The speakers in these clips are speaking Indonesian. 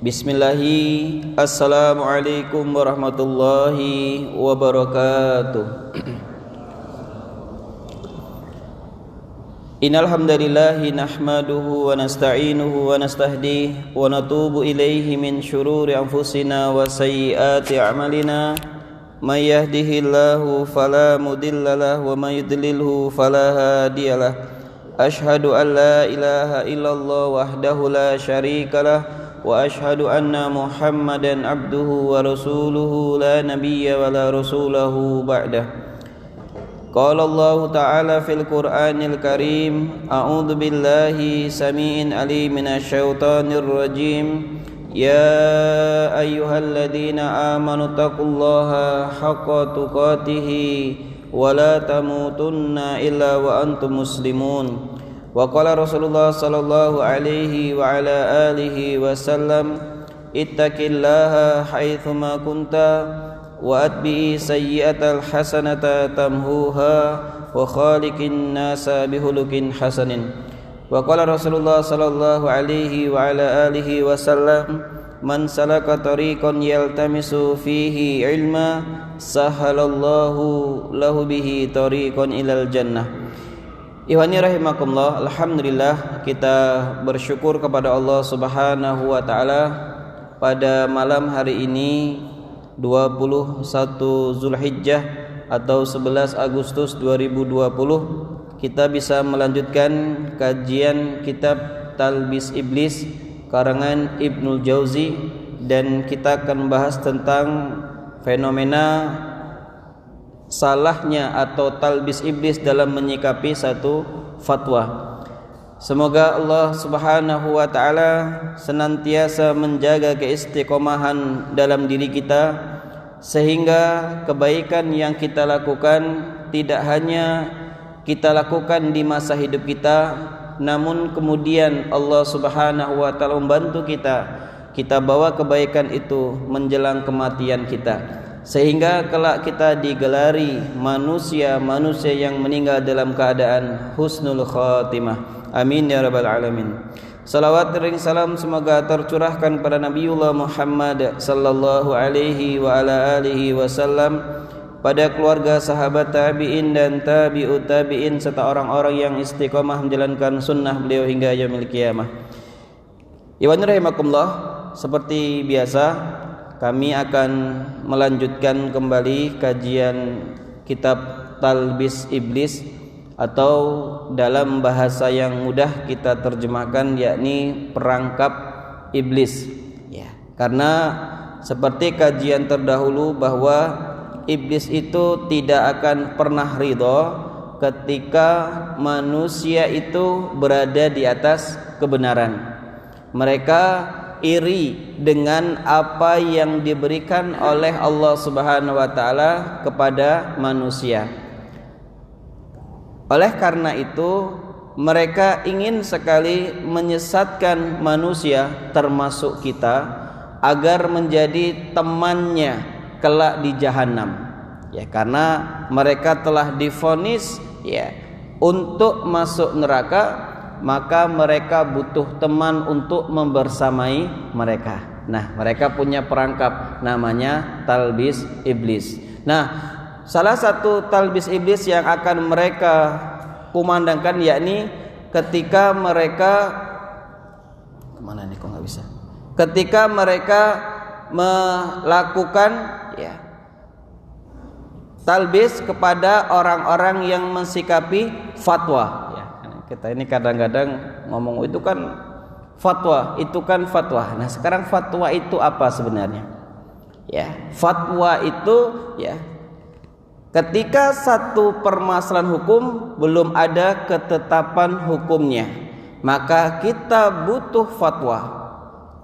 Bismillahi, Assalamualaikum warahmatullahi wabarakatuh. Innal hamdalillahi nahmaduhu wa nasta'inuhu wa nastahdih wa natubu ilaihi min syururi anfusina wa sayyiati a'malina. May yahdihillahu fala mudhillalah wa may yudlilhu fala hadiyalah. Ashhadu an la ilaha illallah wahdahu la syarikalah wa ashhadu anna Muhammadan abduhu wa rasuluhu la nabiyya wa la rasulahu ba'dah. Qala Allah ta'ala fil Qur'anil Karim, a'udzu billahi samii'in alim minasy syaithanir rajim. Ya ayyuhalladzina amanu taqullaha haqqa tuqatih wa la tamutunna illa wa antum muslimun. Wa qala Rasulullah sallallahu alaihi wa ala alihi wasallam, ittaqillaha haitsuma kunta wa atbi'i sayyi'atal hasanata tamhuha wa khaliqin nasa bihulukin hasanin. Wa qala Rasulullah sallallahu alaihi wa ala alihi wasallam, man salaka tariqan yaltamisu fihi ilma sahalallahu lahu bihi tariqan ilal jannah. Ihwani rahimakumullah, alhamdulillah kita bersyukur kepada Allah Subhanahu wa taala pada malam hari ini 21 Zulhijjah atau 11 Agustus 2020 kita bisa melanjutkan kajian kitab Talbis Iblis karangan Ibnul Jauzi, dan kita akan membahas tentang fenomena salahnya atau talbis iblis dalam menyikapi satu fatwa. Semoga Allah Subhanahu wa taala senantiasa menjaga keistiqomahan dalam diri kita, sehingga kebaikan yang kita lakukan tidak hanya kita lakukan di masa hidup kita, namun kemudian Allah Subhanahu wa taala membantu kita bawa kebaikan itu menjelang kematian kita, sehingga kelak kita digelari manusia yang meninggal dalam keadaan husnul khatimah. Amin ya rabbal alamin. Salawat dan salam semoga tercurahkan pada Nabiullah Muhammad sallallahu alaihi wa ala alihi wasallam, pada keluarga, sahabat tabi'in dan tabi'ut tabi'in, serta orang-orang yang istiqomah menjalankan sunnah beliau hingga yaumil qiyamah. Iwan rahimakumullah, seperti biasa kami akan melanjutkan kembali kajian kitab Talbis Iblis, atau dalam bahasa yang mudah kita terjemahkan yakni perangkap iblis. Ya, karena seperti kajian terdahulu bahwa iblis itu tidak akan pernah ridho ketika manusia itu berada di atas kebenaran. Mereka iri dengan apa yang diberikan oleh Allah Subhanahu wa taala kepada manusia. Oleh karena itu, mereka ingin sekali menyesatkan manusia termasuk kita agar menjadi temannya kelak di jahanam. Ya, karena mereka telah divonis untuk masuk neraka, maka mereka butuh teman untuk membersamai mereka. Nah, mereka punya perangkap namanya talbis iblis. Nah, salah satu talbis iblis yang akan mereka kumandangkan yakni ketika mereka ketika mereka melakukan talbis kepada orang-orang yang mensikapi fatwa. Kita ini kadang-kadang ngomong itu kan fatwa, itu kan fatwa. Nah, sekarang fatwa itu apa sebenarnya? Ya, fatwa itu ketika satu permasalahan hukum belum ada ketetapan hukumnya, maka kita butuh fatwa.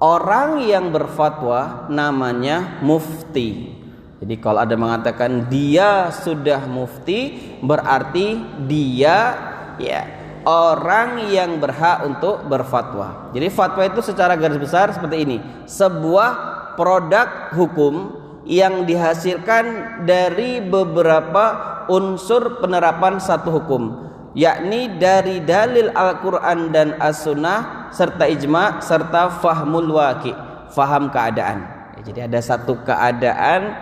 Orang yang berfatwa namanya mufti. Jadi kalau ada mengatakan dia sudah mufti, berarti dia orang yang berhak untuk berfatwa. Jadi fatwa itu secara garis besar seperti ini: sebuah produk hukum yang dihasilkan dari beberapa unsur penerapan satu hukum, yakni dari dalil Al-Quran dan As-Sunnah serta ijma serta fahmul waqi. faham keadaan. Jadi ada satu keadaan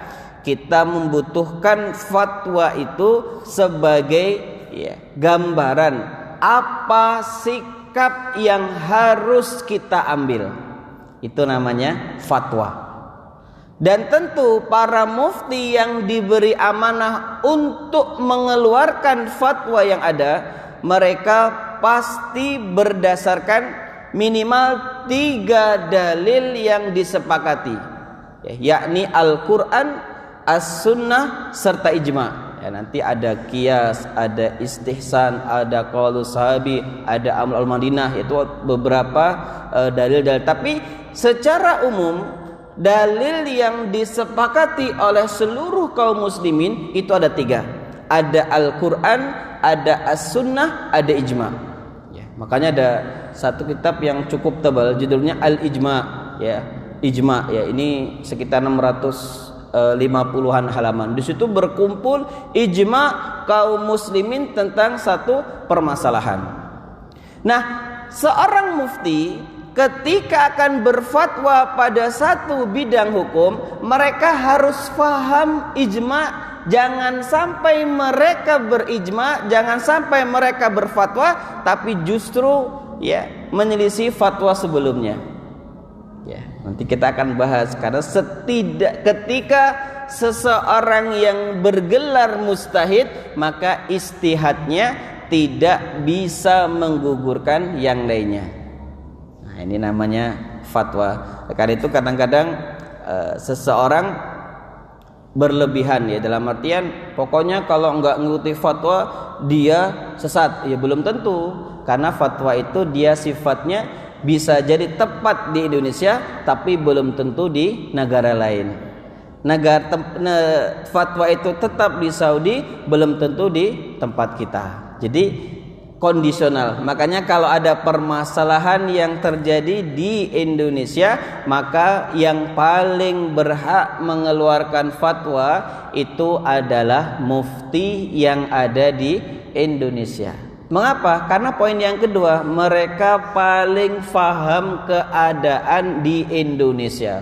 kita membutuhkan fatwa itu sebagai gambaran apa sikap yang harus kita ambil. Itu namanya fatwa. Dan tentu para mufti yang diberi amanah untuk mengeluarkan fatwa yang ada, mereka pasti berdasarkan minimal 3 dalil yang disepakati, yakni Al-Quran, As-Sunnah, serta ijma. Nanti ada qiyas, ada istihsan, ada qaulus sahabi, ada amal al-Madinah, itu beberapa dalil-dalil. Tapi secara umum dalil yang disepakati oleh seluruh kaum muslimin itu ada 3. Ada Al-Quran, ada As-Sunnah, ada ijma. Makanya ada satu kitab yang cukup tebal, judulnya Al-Ijma. Ijma, ini sekitar 650-an halaman. Di situ berkumpul ijma kaum muslimin tentang satu permasalahan. Nah, seorang mufti ketika akan berfatwa pada satu bidang hukum, mereka harus paham ijma. Jangan sampai mereka berijma, jangan sampai mereka berfatwa tapi justru menyelisih fatwa sebelumnya. Nanti kita akan bahas, karena ketika seseorang yang bergelar mustahid, maka istihadnya tidak bisa menggugurkan yang lainnya. Nah, ini namanya fatwa. Karena itu kadang-kadang seseorang berlebihan, dalam artian pokoknya kalau enggak ngikuti fatwa dia sesat. Belum tentu, karena fatwa itu dia sifatnya bisa jadi tepat di Indonesia tapi belum tentu di negara lain. Fatwa itu tetap di Saudi, belum tentu di tempat kita. Jadi kondisional. Makanya kalau ada permasalahan yang terjadi di Indonesia, maka yang paling berhak mengeluarkan fatwa itu adalah mufti yang ada di Indonesia. Mengapa? Karena poin yang kedua, mereka paling paham keadaan di Indonesia.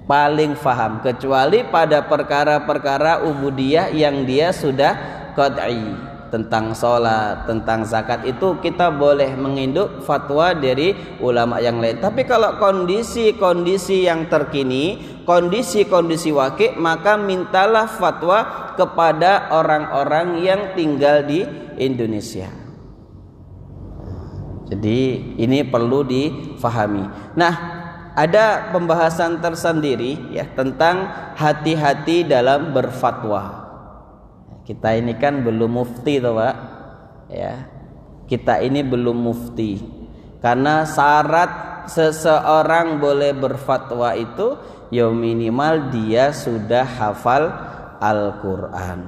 Paling paham, kecuali pada perkara-perkara ubudiyah yang dia sudah qad'i. Tentang sholat, tentang zakat, itu kita boleh menginduk fatwa dari ulama yang lain. Tapi kalau kondisi-kondisi yang terkini, kondisi-kondisi wakil, maka mintalah fatwa kepada orang-orang yang tinggal di Indonesia. Jadi ini perlu difahami. Nah, ada pembahasan tersendiri tentang hati-hati dalam berfatwa. Kita ini kan belum mufti toh Pak. Kita ini belum mufti. Karena syarat seseorang boleh berfatwa itu minimal dia sudah hafal Al-Quran.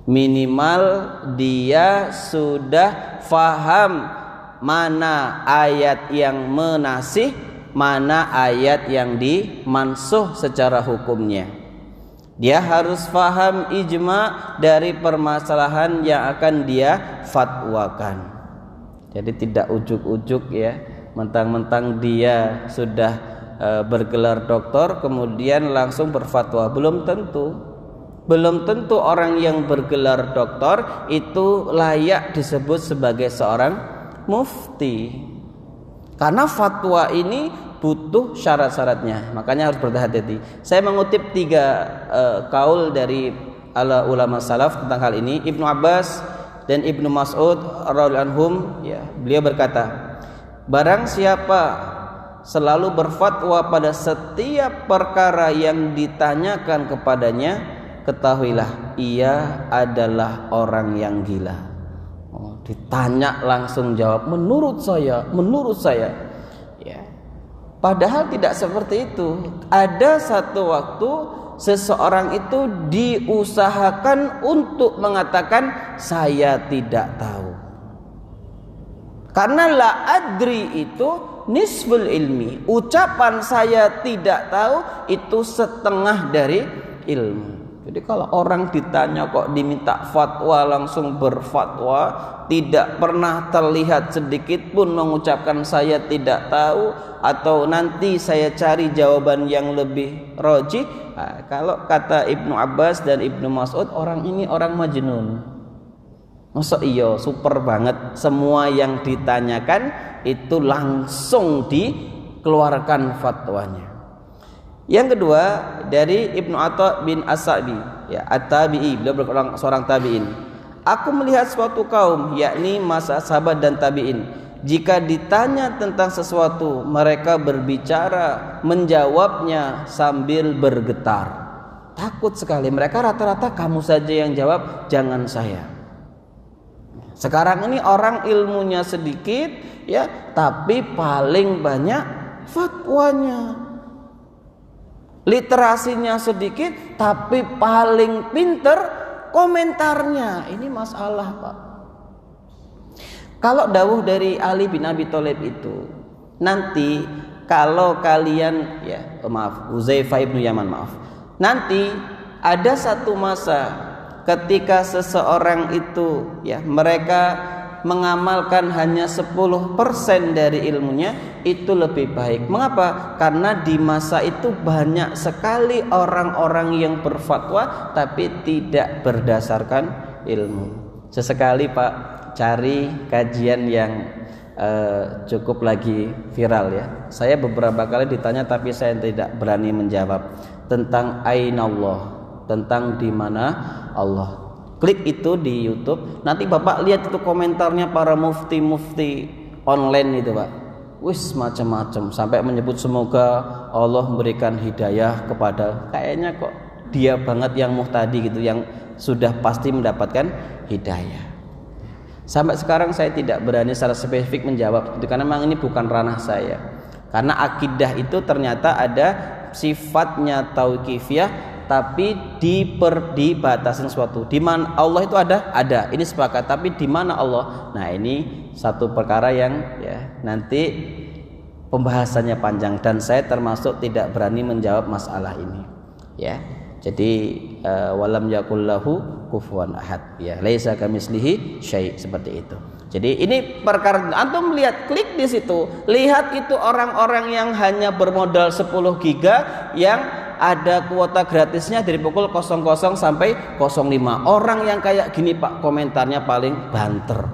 Minimal dia sudah faham mana ayat yang menasih, mana ayat yang dimansuh secara hukumnya. Dia harus faham ijma dari permasalahan yang akan dia fatwakan. Jadi tidak ujuk-ujuk mentang-mentang dia sudah bergelar doktor kemudian langsung berfatwa. Belum tentu orang yang bergelar doktor itu layak disebut sebagai seorang mufti. Karena fatwa ini butuh syarat-syaratnya, makanya harus berhati-hati. Saya mengutip 3 kaul dari ulama salaf tentang hal ini. Ibnu Abbas dan Ibnu Mas'ud radhiyallahu anhum, beliau berkata, barang siapa selalu berfatwa pada setiap perkara yang ditanyakan kepadanya, ketahuilah ia adalah orang yang gila. Ditanya langsung jawab, menurut saya. Padahal tidak seperti itu. Ada satu waktu seseorang itu diusahakan untuk mengatakan saya tidak tahu. Karena la adri itu nisful ilmi. Ucapan saya tidak tahu itu setengah dari ilmu. Jadi kalau orang ditanya kok diminta fatwa langsung berfatwa, tidak pernah terlihat sedikit pun mengucapkan saya tidak tahu atau nanti saya cari jawaban yang lebih rajih. Nah, kalau kata Ibnu Abbas dan Ibnu Mas'ud, orang ini orang majnun. Masa iya super banget, semua yang ditanyakan itu langsung dikeluarkan fatwanya. Yang kedua dari Ibnu Atha bin As-Sa'bi, ya, At-Tabi'i, beliau berkata seorang tabi'in. Aku melihat suatu kaum, yakni masa sahabat dan tabi'in, jika ditanya tentang sesuatu, mereka berbicara, menjawabnya sambil bergetar. Takut sekali, mereka rata-rata kamu saja yang jawab, jangan saya. Sekarang ini orang ilmunya sedikit, ya, tapi paling banyak fatwanya. Literasinya sedikit tapi paling pinter komentarnya. Ini masalah, Pak. Kalau dawuh dari Ali bin Abi Thalib itu, nanti kalau kalian, ya maaf, Huzaifah ibnu Yaman, maaf, nanti ada satu masa ketika seseorang itu, ya, mereka mengamalkan hanya 10% dari ilmunya, itu lebih baik. Mengapa? Karena di masa itu banyak sekali orang-orang yang berfatwa tapi tidak berdasarkan ilmu. Sesekali Pak, cari kajian yang cukup lagi viral, ya. Saya beberapa kali ditanya tapi saya tidak berani menjawab tentang ainallah, tentang di mana Allah. Klik itu di YouTube, nanti Bapak lihat itu komentarnya para mufti-mufti online itu, Pak. Wis macam-macam, sampai menyebut semoga Allah memberikan hidayah kepada, kayaknya kok dia banget yang muhtadi gitu, yang sudah pasti mendapatkan hidayah. Sampai sekarang saya tidak berani secara spesifik menjawab itu, karena memang ini bukan ranah saya. Karena akidah itu ternyata ada sifatnya tauqifiyah, tapi dibatasin suatu. Di mana Allah itu ada, ini sepakat. Tapi di mana Allah? Nah, ini satu perkara yang, ya, nanti pembahasannya panjang dan saya termasuk tidak berani menjawab masalah ini, ya. Jadi walam yakullahu kufuwan ahad, ya, laisa kamitslihi syai', seperti itu. Jadi ini perkara, antum lihat, klik di situ, lihat itu orang-orang yang hanya bermodal 10 giga yang ada kuota gratisnya dari pukul 00 sampai 05. Orang yang kayak gini, Pak, komentarnya paling banter.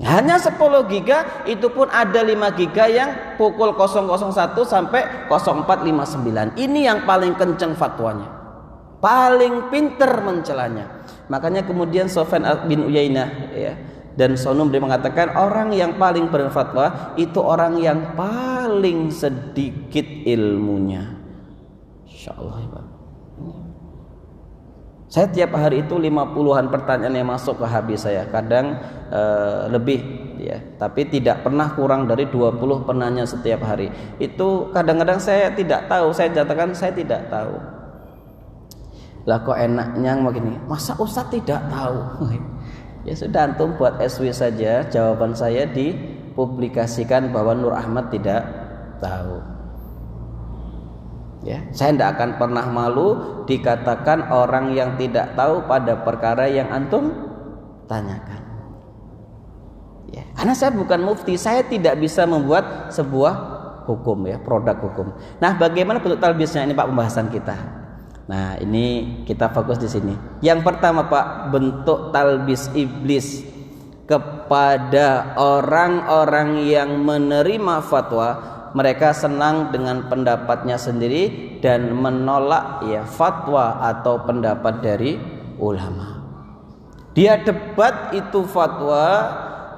Hanya 10 giga, itu pun ada 5 giga yang pukul 001 sampai 0459. Ini yang paling kenceng fatwanya, paling pinter mencelanya. Makanya kemudian Sufyan bin Uyainah, ya, dan Sonum dia mengatakan orang yang paling berfatwa itu orang yang paling sedikit ilmunya. Insyaallah, ya, Pak. Saya tiap hari itu 50-an pertanyaan yang masuk ke HP saya, kadang lebih, ya, tapi tidak pernah kurang dari 20 penanya setiap hari. Itu kadang-kadang saya tidak tahu, saya katakan saya tidak tahu. Lah kok enaknya begini, masa Ustaz tidak tahu? Ya sudah, antum buat SW saja, jawaban saya dipublikasikan bahwa Nur Ahmad tidak tahu. Ya, saya tidak akan pernah malu dikatakan orang yang tidak tahu pada perkara yang antum tanyakan. Ya, karena saya bukan mufti, saya tidak bisa membuat sebuah hukum, ya, produk hukum. Nah, bagaimana bentuk talbisnya ini, Pak, pembahasan kita. Nah, ini kita fokus di sini. Yang pertama, Pak, bentuk talbis iblis kepada orang-orang yang menerima fatwa. Mereka senang dengan pendapatnya sendiri dan menolak, ya, fatwa atau pendapat dari ulama. Dia debat itu fatwa,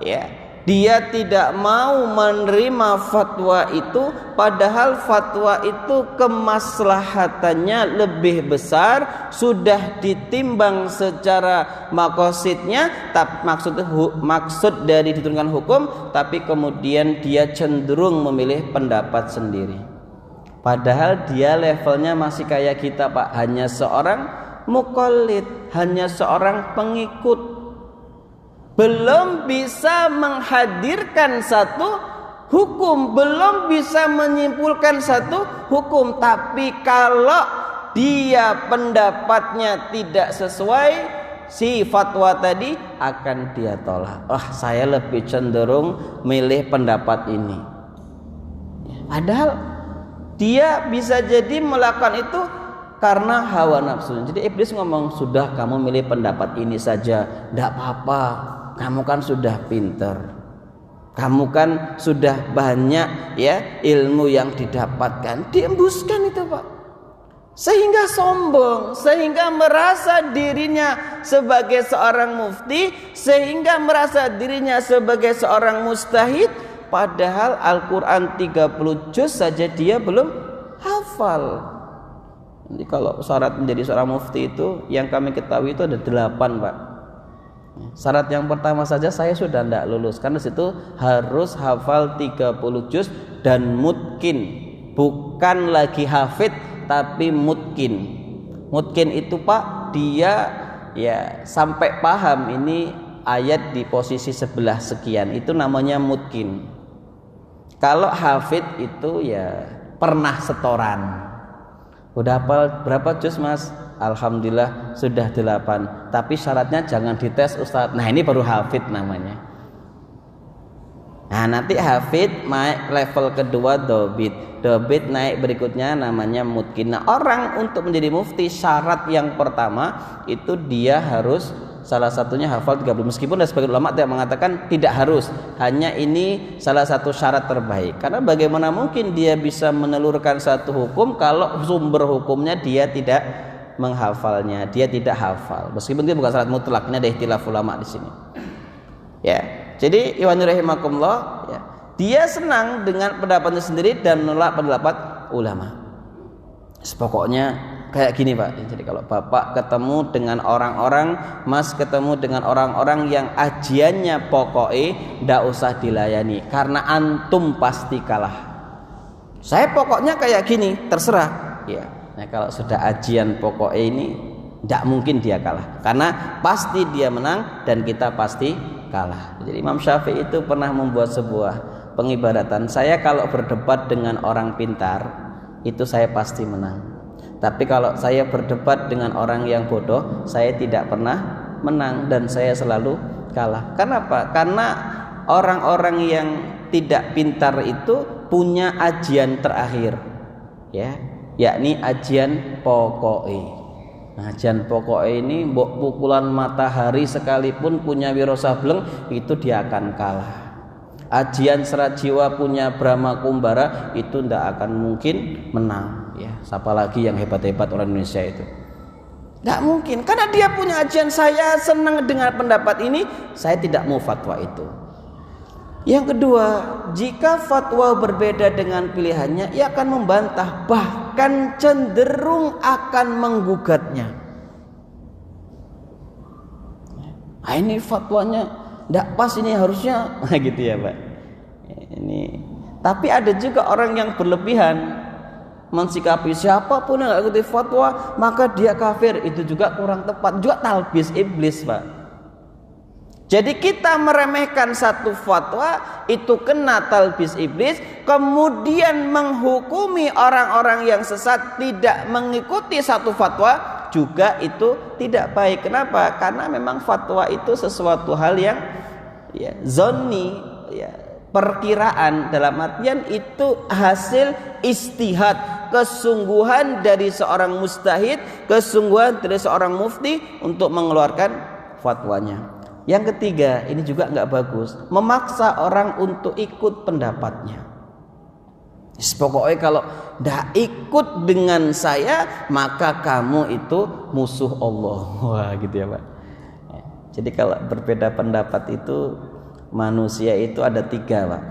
ya, dia tidak mau menerima fatwa itu, padahal fatwa itu kemaslahatannya lebih besar, sudah ditimbang secara maqasidnya, maksud dari diturunkan hukum, tapi kemudian dia cenderung memilih pendapat sendiri. Padahal dia levelnya masih kayak kita, Pak, hanya seorang muqallid, hanya seorang pengikut. Belum bisa menghadirkan satu hukum, belum bisa menyimpulkan satu hukum. Tapi kalau dia pendapatnya tidak sesuai si fatwa tadi, akan dia tolak. Saya lebih cenderung milih pendapat ini. Padahal dia bisa jadi melakukan itu karena hawa nafsu. Jadi iblis ngomong, sudah kamu milih pendapat ini saja, tidak apa-apa, kamu kan sudah pinter, kamu kan sudah banyak ya ilmu yang didapatkan. Diembuskan itu Pak, sehingga sombong, sehingga merasa dirinya sebagai seorang mufti, sehingga merasa dirinya sebagai seorang mustahid, padahal Al-Quran 30 juz saja dia belum hafal. Jadi kalau syarat menjadi seorang mufti itu yang kami ketahui itu ada 8 Pak. Syarat yang pertama saja saya sudah tidak lulus, karena situ harus hafal 30 juz dan mutkin, bukan lagi hafid tapi mutkin. Mutkin itu Pak, dia ya sampai paham ini ayat di posisi sebelah sekian, itu namanya mutkin. Kalau hafid itu ya pernah setoran. Udah hafal berapa juz Mas? Alhamdulillah sudah 8. Tapi syaratnya jangan dites Ustadz. Nah ini baru hafid namanya. Nah nanti hafid naik level kedua dobit. Dobit naik berikutnya namanya mutkin. Nah orang untuk menjadi mufti syarat yang pertama itu dia harus salah satunya hafal 30. Meskipun ada sebagian ulama yang mengatakan tidak harus, hanya ini salah satu syarat terbaik. Karena bagaimana mungkin dia bisa menelurkan satu hukum kalau sumber hukumnya dia tidak menghafalnya, dia tidak hafal. Meskipun dia bukan syarat mutlak, ini ada ikhtilaf ulama di sini. Ya, jadi iwan rahimakumullah, ya, dia senang dengan pendapatnya sendiri dan menolak pendapat ulama. Pokoknya kayak gini Pak. Jadi kalau Bapak ketemu dengan orang-orang, Mas ketemu dengan orang-orang yang ajiannya pokoknya ndak usah dilayani karena antum pasti kalah. Saya pokoknya kayak gini, terserah. Ya. Nah kalau sudah ajian pokoknya ini ndak mungkin dia kalah, karena pasti dia menang dan kita pasti kalah. Jadi Imam Syafi'i itu pernah membuat sebuah pengibaratan, saya kalau berdebat dengan orang pintar itu saya pasti menang. Tapi kalau saya berdebat dengan orang yang bodoh, saya tidak pernah menang dan saya selalu kalah. Kenapa? Karena orang-orang yang tidak pintar itu punya ajian terakhir, ya, yakni ajian pokoknya. Nah, ajian pokoknya ini mbok pukulan matahari sekalipun punya Wiro Sableng itu dia akan kalah. Ajian Serat Jiwa punya Brahma Kumbara itu tidak akan mungkin menang, ya. Siapa lagi yang hebat-hebat orang Indonesia itu? Tidak mungkin, karena dia punya ajian. Saya senang dengan pendapat ini, saya tidak mau fatwa itu. Yang kedua, jika fatwa berbeda dengan pilihannya, ia akan membantah, bahkan cenderung akan menggugatnya. Nah, ini fatwanya tidak pas, ini harusnya gitu ya Pak. Ini. Tapi ada juga orang yang berlebihan mensikapi siapapun yang tidak ikuti fatwa maka dia kafir. Itu juga kurang tepat, juga talbis iblis Pak. Jadi kita meremehkan satu fatwa itu kena talbis iblis, kemudian menghukumi orang-orang yang sesat tidak mengikuti satu fatwa juga itu tidak baik. Kenapa? Karena memang fatwa itu sesuatu hal yang ya, zonni, ya, perkiraan, dalam artian itu hasil istihad, kesungguhan dari seorang mustahid, kesungguhan dari seorang mufti untuk mengeluarkan fatwanya. Yang ketiga, ini juga nggak bagus, memaksa orang untuk ikut pendapatnya. Pokoknya kalau tidak ikut dengan saya maka kamu itu musuh Allah. Wah gitu ya Pak. Jadi kalau berbeda pendapat itu manusia itu ada 3 Pak.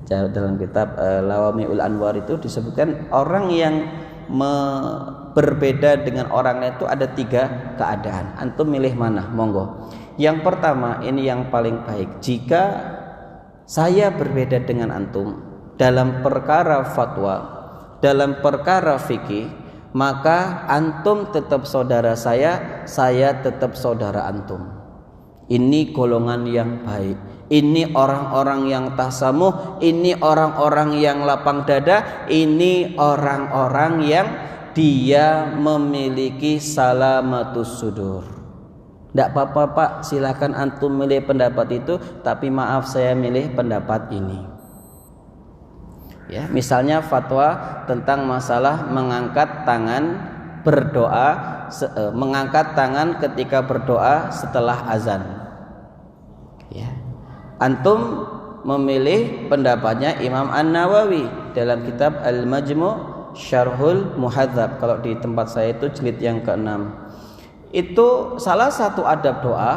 Dalam kitab Lawami'ul Anwar itu disebutkan orang yang berbeda dengan orang lain itu ada 3 keadaan. Antum milih mana? Monggo. Yang pertama, ini yang paling baik. Jika saya berbeda dengan antum dalam perkara fatwa, dalam perkara fikih, maka antum tetap saudara saya tetap saudara antum. Ini golongan yang baik. Ini orang-orang yang tasamuh, ini orang-orang yang lapang dada, ini orang-orang yang dia memiliki salamatus sudur. Tidak apa-apa Pak, silakan antum milih pendapat itu, tapi maaf saya milih pendapat ini. Ya, misalnya fatwa tentang masalah mengangkat tangan berdoa, mengangkat tangan ketika berdoa setelah azan. Ya. Antum memilih pendapatnya Imam An-Nawawi dalam kitab Al-Majmu' Syarhul Muhadzab. Kalau di tempat saya itu jilid yang ke-6. Itu salah satu adab doa,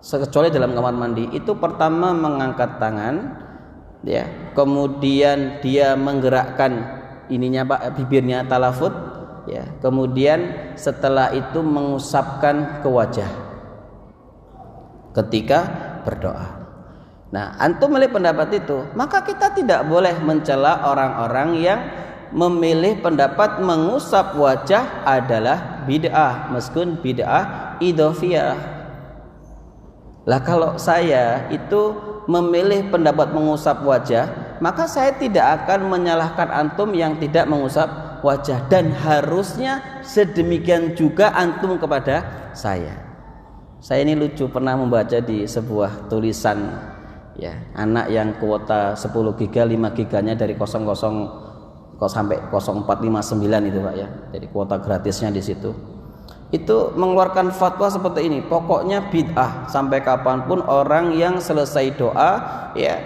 kecuali dalam kamar mandi, itu pertama mengangkat tangan, ya. Kemudian dia menggerakkan ininya Pak, bibirnya talafut, ya. Kemudian setelah itu mengusapkan ke wajah ketika berdoa. Nah, antum milih pendapat itu, maka kita tidak boleh mencela orang-orang yang memilih pendapat mengusap wajah adalah bid'ah, meskipun bid'ah idhofiyah. Lah kalau saya itu memilih pendapat mengusap wajah, maka saya tidak akan menyalahkan antum yang tidak mengusap wajah, dan harusnya sedemikian juga antum kepada saya. Saya ini lucu, pernah membaca di sebuah tulisan, ya, anak yang kuota 10 giga 5 giganya dari 00 sampai 0459 itu Pak, ya. Jadi kuota gratisnya di situ. Itu mengeluarkan fatwa seperti ini. Pokoknya bid'ah sampai kapanpun orang yang selesai doa, ya,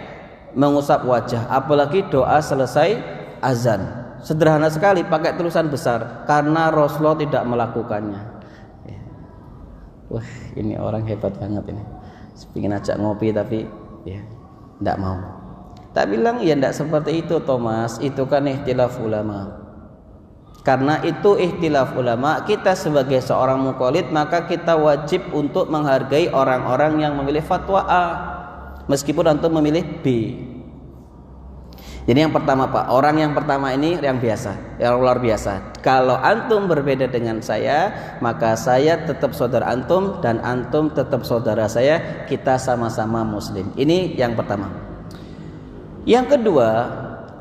mengusap wajah, apalagi doa selesai azan. Sederhana sekali, pakai tulisan besar, karena Rasulullah tidak melakukannya. Wah, ini orang hebat banget ini. Pengen ajak ngopi tapi ya tidak mau. Tak bilang ya tidak seperti itu Thomas, itu kan ikhtilaf ulama. Karena itu ikhtilaf ulama, kita sebagai seorang muqallid maka kita wajib untuk menghargai orang-orang yang memilih fatwa A, meskipun antum memilih B. Jadi yang pertama Pak, orang yang pertama ini yang biasa, yang luar biasa. Kalau antum berbeda dengan saya, maka saya tetap saudara antum dan antum tetap saudara saya. Kita sama-sama muslim. Ini yang pertama. Yang kedua,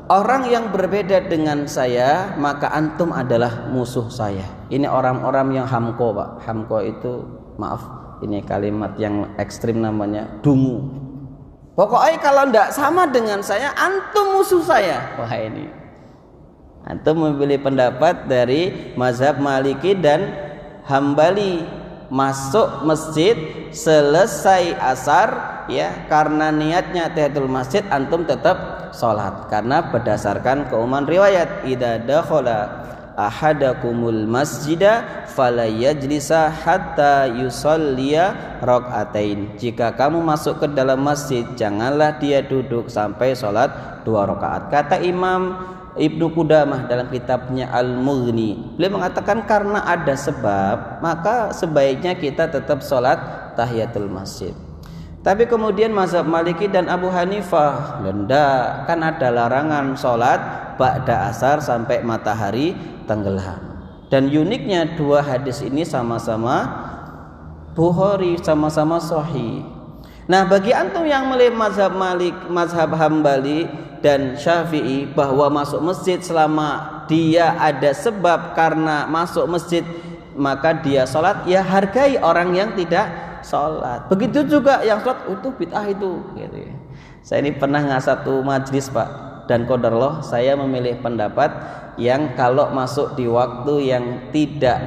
orang yang berbeda dengan saya, maka antum adalah musuh saya. Ini orang-orang yang hamko Pak. Hamko itu, maaf, ini kalimat yang ekstrim namanya dungu. Pokoknya kalau tidak sama dengan saya, antum musuh saya. Wah, ini antum memilih pendapat dari mazhab Maliki dan Hambali, masuk masjid selesai asar, ya, karena niatnya tahiyatul masjid, antum tetap sholat, karena berdasarkan keumuman riwayat, idza dakhala ahadakumul masjida falayajlisa hatta yusalliya rakaatain. Jika kamu masuk ke dalam masjid, janganlah dia duduk sampai sholat 2 rakaat. Kata Imam Ibnu Qudamah dalam kitabnya Al-Mughni, beliau mengatakan karena ada sebab, maka sebaiknya kita tetap sholat tahiyatul masjid. Tapi kemudian mazhab Maliki dan Abu Hanifah, lenda, kan ada larangan sholat ba'da asar sampai matahari tenggelam. Dan uniknya dua hadis ini sama-sama Bukhari, sama-sama sahih. Nah, bagi antum yang melih mazhab Malik, mazhab Hambali dan Syafi'i, bahwa masuk masjid selama dia ada sebab karena masuk masjid maka dia sholat, ya hargai orang yang tidak sholat. Begitu juga yang sholat itu bid'ah itu, gitu ya. Saya ini pernah satu majlis Pak, dan qadarullah saya memilih pendapat yang kalau masuk di waktu yang tidak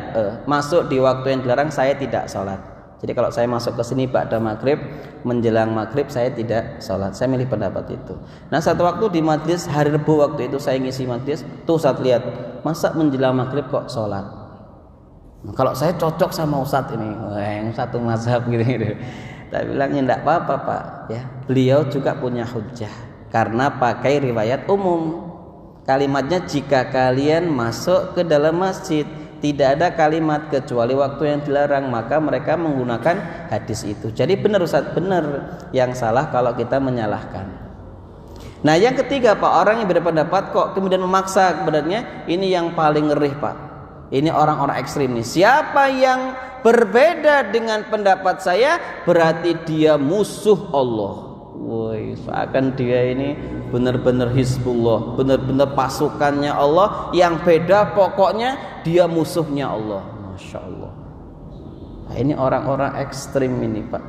masuk di waktu yang dilarang, saya tidak sholat. Jadi kalau saya masuk ke sini ba'da maghrib, menjelang maghrib, saya tidak sholat. Saya milih pendapat itu. Nah, satu waktu di majlis hari Rabu, waktu itu saya ngisi majlis, tuh Ustaz lihat, masa menjelang maghrib kok sholat? Nah, kalau saya cocok sama Ustaz ini, yang satu mazhab gitu. Tapi bilangnya enggak apa-apa Pak, ya. Beliau juga punya hujjah karena pakai riwayat umum. Kalimatnya jika kalian masuk ke dalam masjid, tidak ada kalimat kecuali waktu yang dilarang, maka mereka menggunakan hadis itu. Jadi benar Ustaz, benar. Yang salah kalau kita menyalahkan. Nah, yang ketiga Pak, orang yang berpendapat kok kemudian memaksa, sebenarnya ini yang paling ngeri Pak. Ini orang-orang ekstrim nih. Siapa yang berbeda dengan pendapat saya berarti dia musuh Allah. Woi, seakan dia ini benar-benar Hizbullah, benar-benar pasukannya Allah. Yang beda pokoknya dia musuhnya Allah. Masya Allah. Nah, ini orang-orang ekstrim ini Pak.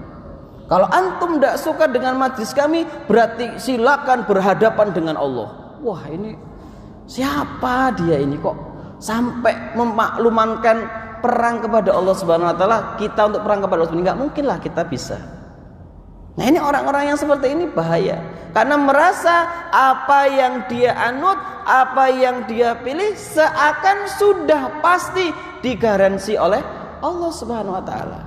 Kalau antum tidak suka dengan majlis kami, berarti silakan berhadapan dengan Allah. Wah, ini siapa dia ini kok sampai memaklumankan perang kepada Allah Subhanahu wa taala? Kita untuk perang kepada Allah Subhanahu, enggak mungkin lah kita bisa. Nah, ini orang-orang yang seperti ini bahaya. Karena merasa apa yang dia anut, apa yang dia pilih seakan sudah pasti digaransi oleh Allah Subhanahu wa taala.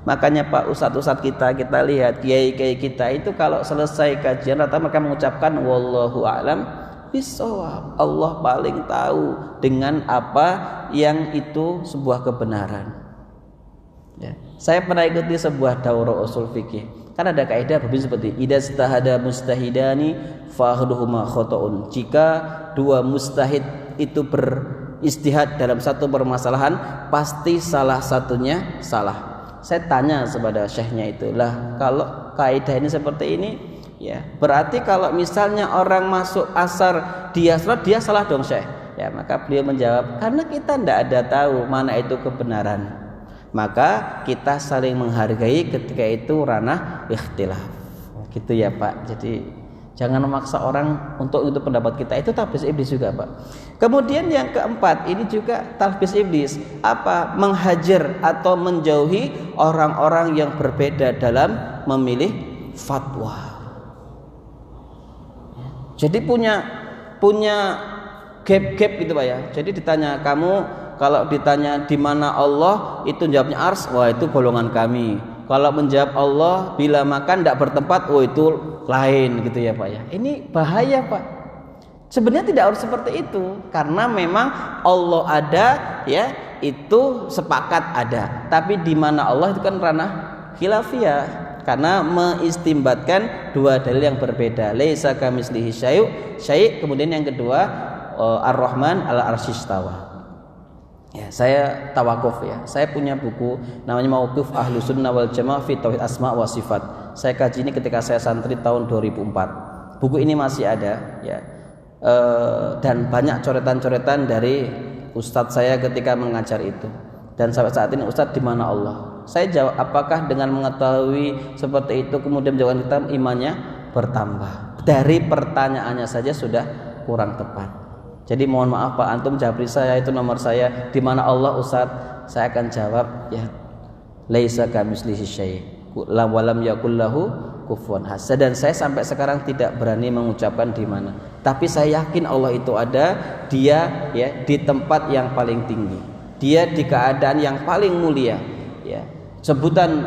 Makanya Pak ustadz-ustadz kita lihat kiai-kiai kita itu kalau selesai kajian rata mereka mengucapkan wallahu a'lam bishawab. Allah paling tahu dengan apa yang itu sebuah kebenaran. Ya. Saya pernah ikuti sebuah daurah usul fikih. Kan ada kaidah berbunyi seperti idza istahada mustahidani fahduhuma khata'un. Jika dua mustahid itu beristihad dalam satu permasalahan, pasti salah satunya salah. Saya tanya kepada syekhnya itu, lah kalau kaidah ini seperti ini, ya berarti kalau misalnya orang masuk asar dia salat, dia salah dong syekh. Ya, maka beliau menjawab, karena kita tidak ada tahu mana itu kebenaran. Maka kita saling menghargai ketika itu ranah ikhtilaf. Gitu ya Pak. Jadi jangan memaksa orang untuk itu pendapat kita. Itu talbis iblis juga Pak. Kemudian yang keempat, ini juga talbis iblis. Apa? Menghajar atau menjauhi orang-orang yang berbeda dalam memilih fatwa. Jadi punya gap gitu Pak ya. Jadi ditanya, kamu kalau ditanya di mana Allah, itu jawabnya ars, wah itu golongan kami. Kalau menjawab Allah bila makan tidak bertempat, oh itu lain gitu ya Pak ya. Ini bahaya Pak. Sebenarnya tidak harus seperti itu, karena memang Allah ada ya, itu sepakat ada. Tapi di mana Allah itu kan ranah khilafiyah, karena mengistimbatkan dua dalil yang berbeda. Laisa kamitslihi syai', kemudian yang kedua Ar-Rahman 'alal 'arsy istawa. Ya, saya tawakuf ya. Saya punya buku namanya Mauqif Ahlus Sunnah wal Jamaah fi Tauhid Asma wa Sifat. Saya kaji ini ketika saya santri tahun 2004. Buku ini masih ada ya. Dan banyak coretan-coretan dari ustadz saya ketika mengajar itu. Dan sampai saat ini ustadz di mana Allah? Saya jawab, apakah dengan mengetahui seperti itu kemudian jawaban kita imannya bertambah? Dari pertanyaannya saja sudah kurang tepat. Jadi mohon maaf Pak, antum jabri saya, itu nomor saya, di mana Allah Ustaz? Saya akan jawab ya, laisa kamitslihi syai' wa lam yakul lahu kufuwan ahad. Dan saya sampai sekarang tidak berani mengucapkan di mana. Tapi saya yakin Allah itu ada, dia ya di tempat yang paling tinggi. Dia di keadaan yang paling mulia ya. Sebutan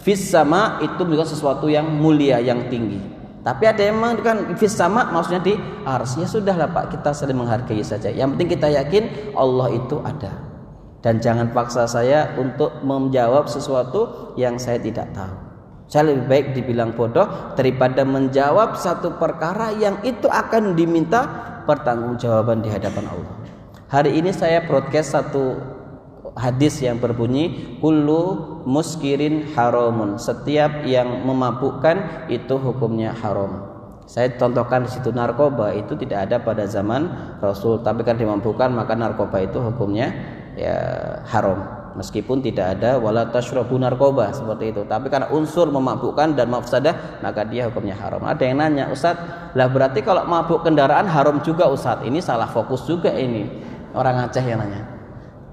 fis sama itu bukan sesuatu yang mulia, yang tinggi. Tapi ada yang mengatakan fis sama maksudnya di ars. Ya sudahlah Pak, kita saling menghargai saja. Yang penting kita yakin Allah itu ada. Dan jangan paksa saya untuk menjawab sesuatu yang saya tidak tahu. Saya lebih baik dibilang bodoh daripada menjawab satu perkara yang itu akan diminta pertanggungjawaban di hadapan Allah. Hari ini saya broadcast satu hadis yang berbunyi kullu muskirin haramun. Setiap yang memabukkan itu hukumnya haram. Saya contohkan di situ narkoba itu tidak ada pada zaman Rasul, tapi kan dimabukkan maka narkoba itu hukumnya ya haram. Meskipun tidak ada wala tashrabu narkoba seperti itu, tapi karena unsur memabukkan dan mafsadah maka dia hukumnya haram. Ada yang nanya, Ustaz, lah berarti kalau mabuk kendaraan haram juga Ustaz? Ini salah fokus juga ini. Orang Aceh yang nanya.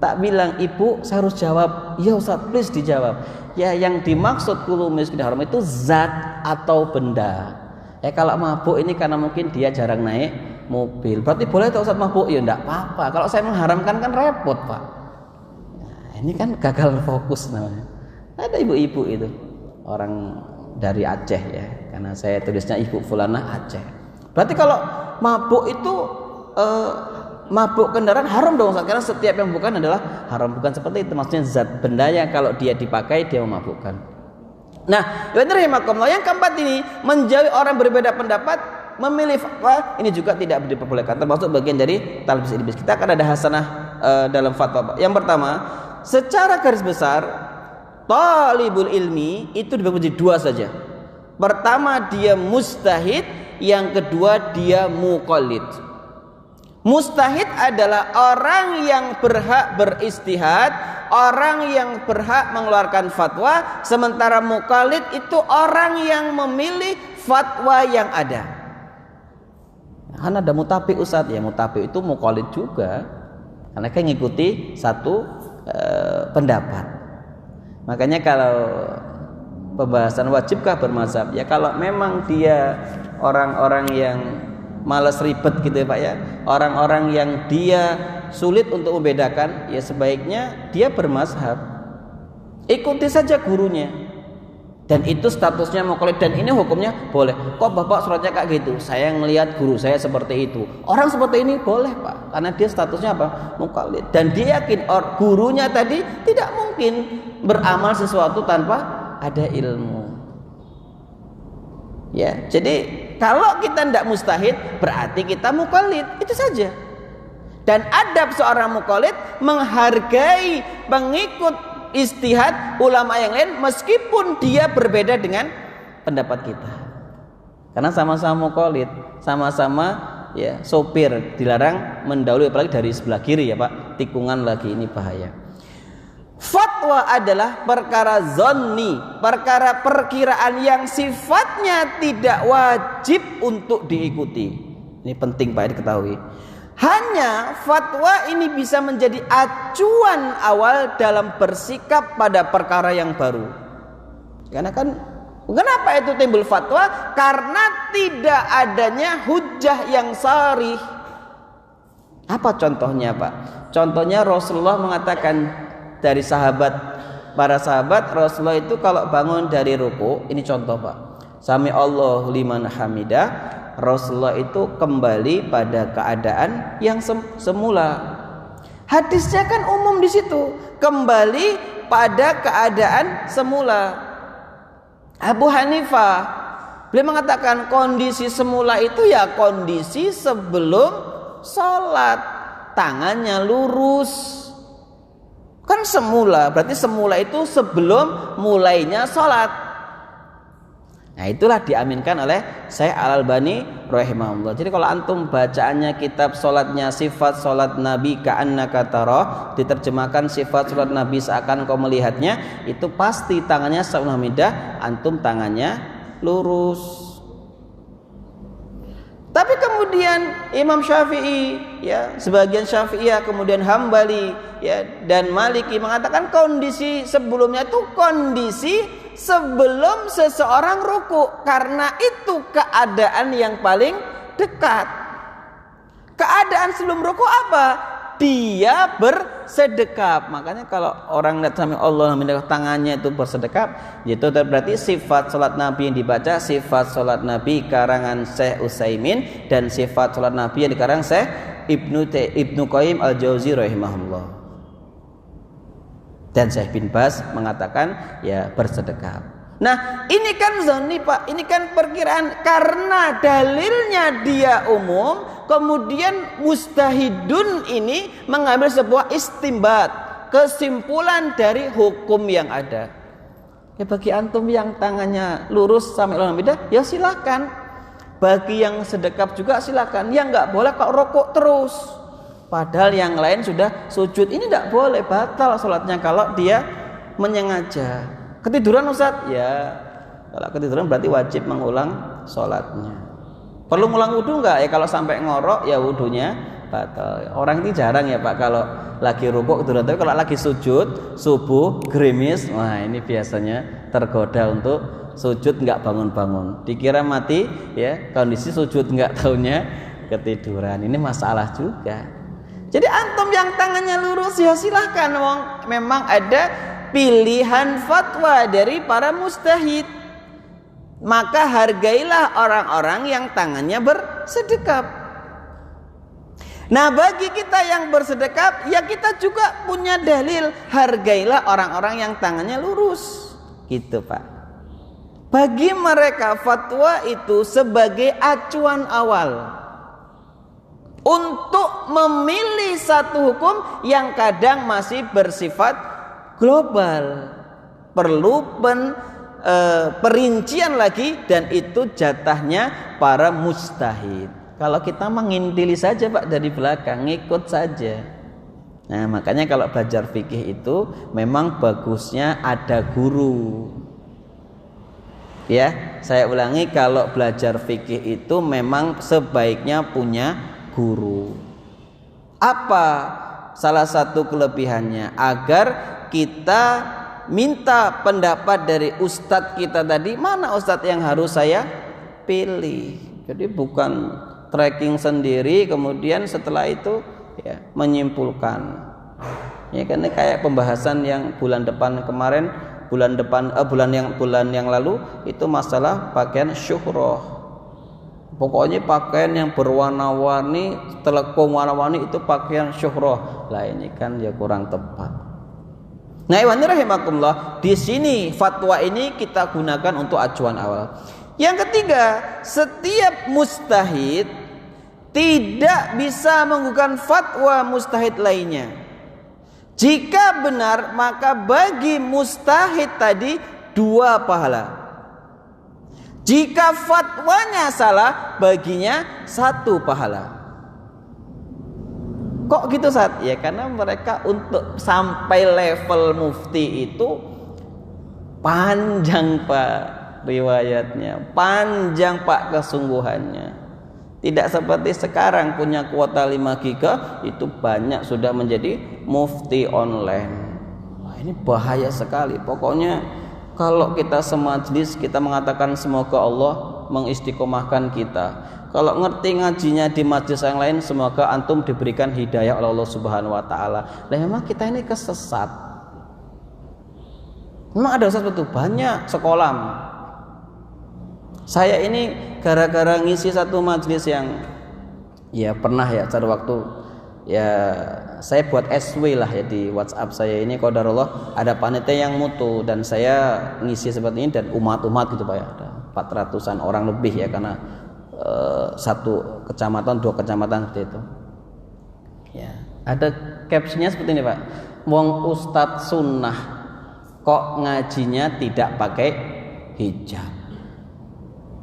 Tak bilang ibu, saya harus jawab, ya Ustaz please dijawab. Ya yang dimaksud kullu miskin haram itu zat atau benda. Ya kalau mabuk ini karena mungkin dia jarang naik mobil, berarti boleh tuh Ustaz mabuk? Ya enggak apa-apa. Kalau saya mengharamkan kan repot Pak. Nah, ini kan gagal fokus namanya. Ada ibu-ibu itu orang dari Aceh ya, karena saya tulisnya ibu fulana Aceh. Berarti kalau mabuk itu mabuk kendaraan haram dong Ustaz, karena setiap yang bukan adalah haram. Bukan seperti itu, maksudnya zat bendanya kalau dia dipakai dia memabukkan. Nah, yang keempat ini menjauhi orang berbeda pendapat, memilih fatwa, ini juga tidak diperbolehkan, termasuk bagian dari talbis iblis. Kita akan ada hasanah dalam fatwa. Yang pertama, secara garis besar talibul ilmi itu dibagi menjadi dua saja. Pertama dia mustahid, yang kedua dia muqallid. Mustahid adalah orang yang berhak beristihad, orang yang berhak mengeluarkan fatwa, sementara muqallid itu orang yang memilih fatwa yang ada. Kan ada mutabi Ustaz, ya mutabi itu muqallid juga, karena kan ngikuti satu pendapat. Makanya kalau pembahasan wajibkah bermazhab, ya kalau memang dia orang-orang yang malas ribet gitu ya Pak ya, orang-orang yang dia sulit untuk membedakan, ya sebaiknya dia bermazhab, ikuti saja gurunya, dan itu statusnya muqallid, dan ini hukumnya boleh. Kok Bapak suratnya kayak gitu? Saya ngelihat guru saya seperti itu, orang seperti ini boleh Pak, karena dia statusnya apa? Muqallid, dan dia yakin gurunya tadi tidak mungkin beramal sesuatu tanpa ada ilmu. Ya, jadi kalau kita tidak mustahid berarti kita muqallid, itu saja. Dan adab seorang muqallid menghargai pengikut ijtihad ulama yang lain meskipun dia berbeda dengan pendapat kita. Karena sama-sama muqallid, sama-sama ya sopir, dilarang mendahului, apalagi dari sebelah kiri ya Pak, tikungan lagi, ini bahaya. Fatwa adalah perkara zonni, perkara perkiraan yang sifatnya tidak wajib untuk diikuti. Ini penting Pak diketahui. Hanya fatwa ini bisa menjadi acuan awal dalam bersikap pada perkara yang baru. Karena kan, kenapa itu timbul fatwa? Karena tidak adanya hujjah yang sharih. Apa contohnya Pak? Contohnya Rasulullah mengatakan, dari para sahabat Rasulullah itu kalau bangun dari ruku, ini contoh Pak, sami Allahu liman hamidah, Rasulullah itu kembali pada keadaan yang semula. Hadisnya kan umum di situ, kembali pada keadaan semula. Abu Hanifah beliau mengatakan kondisi semula itu ya kondisi sebelum sholat, tangannya lurus. Kan semula, berarti semula itu sebelum mulainya sholat. Nah itulah diaminkan oleh Syekh Al-Albani rahimahullah. Jadi kalau antum bacaannya kitab sholatnya sifat sholat Nabi ka'annaka tarah, diterjemahkan sifat sholat Nabi seakan kau melihatnya, itu pasti tangannya sa'unamidah, antum tangannya lurus. Tapi kemudian Imam Syafi'i, ya, sebagian Syafi'iyah, kemudian Hambali, ya, dan Maliki mengatakan kondisi sebelumnya itu kondisi sebelum seseorang ruku, karena itu keadaan yang paling dekat. Keadaan sebelum ruku apa? Dia bersedekap. Makanya kalau orang lihat sami Allah tangannya itu bersedekap, itu berarti sifat salat Nabi yang dibaca sifat salat Nabi karangan Syekh Utsaimin, dan sifat salat Nabi yang dikarang Syekh Ibnu Qayyim Al-Jauzi rahimahullah. Dan Syekh bin Baz mengatakan ya bersedekap. Nah ini kan zonni Pak, ini kan perkiraan, karena dalilnya dia umum, kemudian mustahidun ini mengambil sebuah istimbat, kesimpulan dari hukum yang ada. Ya bagi antum yang tangannya lurus sampai alhamdulillah, ya silakan. Bagi yang sedekap juga silakan. Yang nggak boleh kok rokok terus. Padahal yang lain sudah sujud, ini tidak boleh, batal sholatnya kalau dia menyengaja. Ketiduran Ustaz? Ya, kalau ketiduran berarti wajib mengulang sholatnya. Perlu ngulang wudhu enggak? Ya kalau sampai ngorok ya wudhunya batal. Orang ini jarang ya Pak kalau lagi rukuk ketiduran, tapi kalau lagi sujud subuh gerimis, wah ini biasanya tergoda untuk sujud enggak bangun-bangun. Dikira mati ya, kondisi sujud enggak, taunya ketiduran. Ini masalah juga. Jadi antum yang tangannya lurus ya silahkan, memang ada pilihan fatwa dari para mustahid, maka hargailah orang-orang yang tangannya bersedekap. Nah bagi kita yang bersedekap, ya kita juga punya dalil, hargailah orang-orang yang tangannya lurus, gitu Pak. Bagi mereka fatwa itu sebagai acuan awal untuk memilih satu hukum yang kadang masih bersifat global, perlu perincian lagi, dan itu jatahnya para mujtahid. Kalau kita mengintili saja Pak dari belakang, ngikut saja. Nah, makanya kalau belajar fikih itu memang bagusnya ada guru. Ya, saya ulangi, kalau belajar fikih itu memang sebaiknya punya guru. Apa salah satu kelebihannya? Agar kita minta pendapat dari ustadz kita tadi, mana ustadz yang harus saya pilih. Jadi bukan tracking sendiri kemudian setelah itu ya menyimpulkan. Ya kan, kayak pembahasan yang bulan depan kemarin, bulan yang lalu itu masalah pakaian syuhroh. Pokoknya pakaian yang berwarna-warni, telekung warna-warni itu pakaian syuhroh. Lah ini kan ya kurang tepat. Nah, iwan rahimakumullah, di sini fatwa ini kita gunakan untuk acuan awal. Yang ketiga, setiap mujtahid tidak bisa menggugurkan fatwa mujtahid lainnya. Jika benar, maka bagi mujtahid tadi 2 pahala. Jika fatwanya salah, baginya 1 pahala. Kok gitu Ustaz? Ya karena mereka untuk sampai level mufti itu panjang Pak riwayatnya, panjang Pak kesungguhannya. Tidak seperti sekarang punya kuota 5 giga itu banyak sudah menjadi mufti online. Nah, ini bahaya sekali. Pokoknya kalau kita semajlis kita mengatakan semoga Allah mengistiqomahkan kita. Kalau ngerti ngajinya di majlis yang lain, semoga antum diberikan hidayah oleh Allah Subhanahu wa taala. Lah memang kita ini kesesat. Memang ada Ustaz betul banyak sekolah. Saya ini gara-gara ngisi satu majelis yang ya pernah ya pada waktu ya saya buat SW lah ya di WhatsApp saya ini, qadarullah ada panitia yang mutu dan saya ngisi seperti ini dan umat-umat gitu Pak ya, ada 400-an orang lebih ya, karena satu kecamatan 2 kecamatan seperti itu ya. Ada captionnya seperti ini Pak, wong ustadz sunnah kok ngajinya tidak pakai hijab.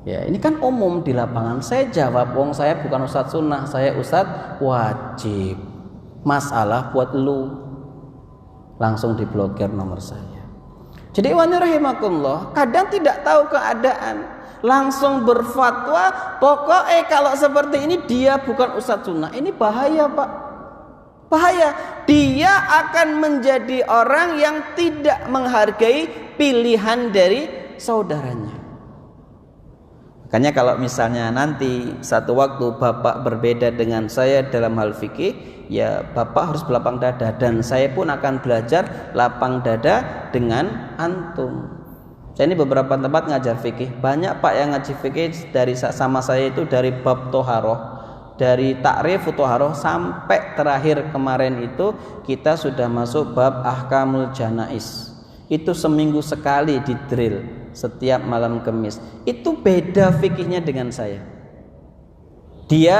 Ya ini kan umum di lapangan. Saya jawab, wong saya bukan ustadz sunnah, saya ustadz wajib. Masalah buat lu. Langsung diblokir nomor saya. Jadi wani rahimakumullah, kadang tidak tahu keadaan, langsung berfatwa, pokoknya kalau seperti ini dia bukan ustadz sunnah. Ini bahaya Pak, bahaya. Dia akan menjadi orang yang tidak menghargai pilihan dari saudaranya. Makanya kalau misalnya nanti satu waktu Bapak berbeda dengan saya dalam hal fikih, ya Bapak harus berlapang dada, dan saya pun akan belajar lapang dada dengan antum. Saya ini beberapa tempat ngajar fikih, banyak Pak yang ngaji fikih dari sama saya itu dari bab toharoh, dari takrif toharoh sampai terakhir kemarin itu kita sudah masuk bab ahkamul janais. Itu seminggu sekali di drill setiap malam Kamis. Itu beda fikihnya dengan saya. Dia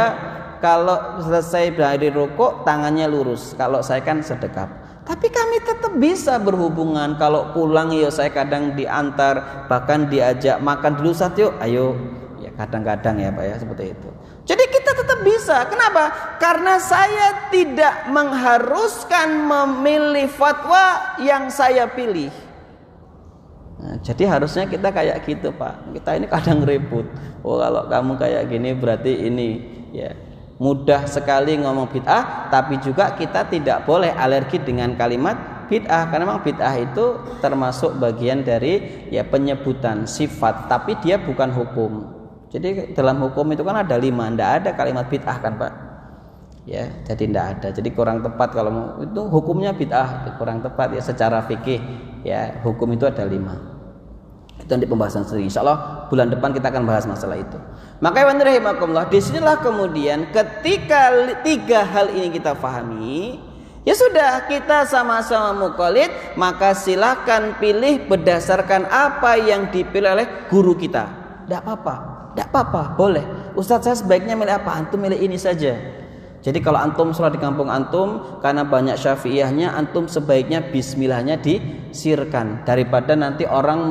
kalau selesai dari rukuk tangannya lurus, kalau saya kan sedekap. Tapi kami tetap bisa berhubungan. Kalau pulang ya saya kadang diantar, bahkan diajak makan dulu Ustaz yuk, ayo. Ya kadang-kadang ya Pak ya seperti itu. Jadi kita tetap bisa. Kenapa? Karena saya tidak mengharuskan memilih fatwa yang saya pilih. Nah, jadi harusnya kita kayak gitu Pak. Kita ini kadang ribut. Oh kalau kamu kayak gini berarti ini ya mudah sekali ngomong bid'ah, tapi juga kita tidak boleh alergi dengan kalimat bid'ah, karena memang bid'ah itu termasuk bagian dari ya penyebutan sifat, tapi dia bukan hukum. Jadi dalam hukum itu kan ada 5, tidak ada kalimat bid'ah kan Pak. Ya, jadi tidak ada. Jadi kurang tepat kalau itu hukumnya bid'ah, kurang tepat ya secara fikih. Ya, hukum itu ada 5. Itu di pembahasan sendiri. Insyaallah bulan depan kita akan bahas masalah itu. Maka ya rahimakumullah, disinilah kemudian ketika 3 hal ini kita pahami, ya sudah kita sama-sama muqallid, maka silakan pilih berdasarkan apa yang dipilih oleh guru kita. Tidak apa-apa, boleh. Ustadz saya sebaiknya milih apa? Antum milih ini saja. Jadi kalau antum sholat di kampung antum, karena banyak syafi'iyahnya, antum sebaiknya bismillahnya disirkan, daripada nanti orang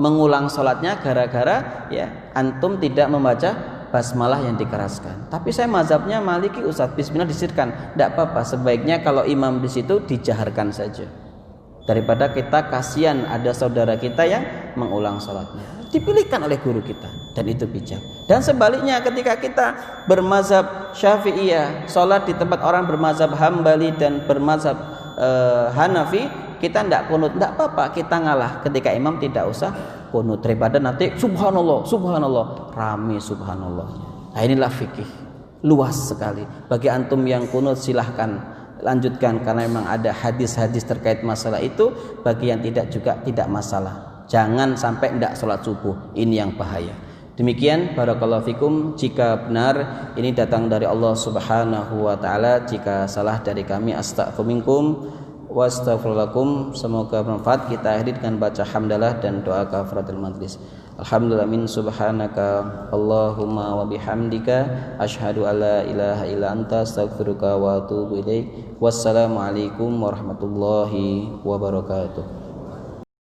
mengulang sholatnya gara-gara ya antum tidak membaca basmalah yang dikeraskan. Tapi saya mazhabnya Maliki Ustaz, bismillah disirkan. Tidak apa-apa, sebaiknya kalau imam di situ dijaharkan saja. Daripada kita kasihan ada saudara kita yang mengulang sholatnya. Dipilihkan oleh guru kita dan itu bijak. Dan sebaliknya ketika kita bermazhab Syafi'iyah, sholat di tempat orang bermazhab Hambali dan bermazhab Hanafi, kita tidak kunut, tidak apa-apa, kita ngalah ketika imam tidak usah kunut daripada nanti subhanallah, subhanallah, rame subhanallahnya. Nah inilah fikih luas sekali. Bagi antum yang kunut silahkan lanjutkan karena memang ada hadis-hadis terkait masalah itu. Bagi yang tidak juga tidak masalah. Jangan sampai tidak sholat subuh, ini yang bahaya. Demikian barakallahu fikum. Jika benar ini datang dari Allah Subhanahu wa taala, jika salah dari kami astaghfiru minkum wa astaghfirullakum. Semoga bermanfaat. Kita akhiri dengan baca hamdalah dan doa kafaratul majlis. Alhamdulillah min subhanaka Allahumma wa bihamdika asyhadu alla ilaha illa anta astaghfiruka wa atubu ilaik. Wassalamualaikum warahmatullahi wabarakatuh.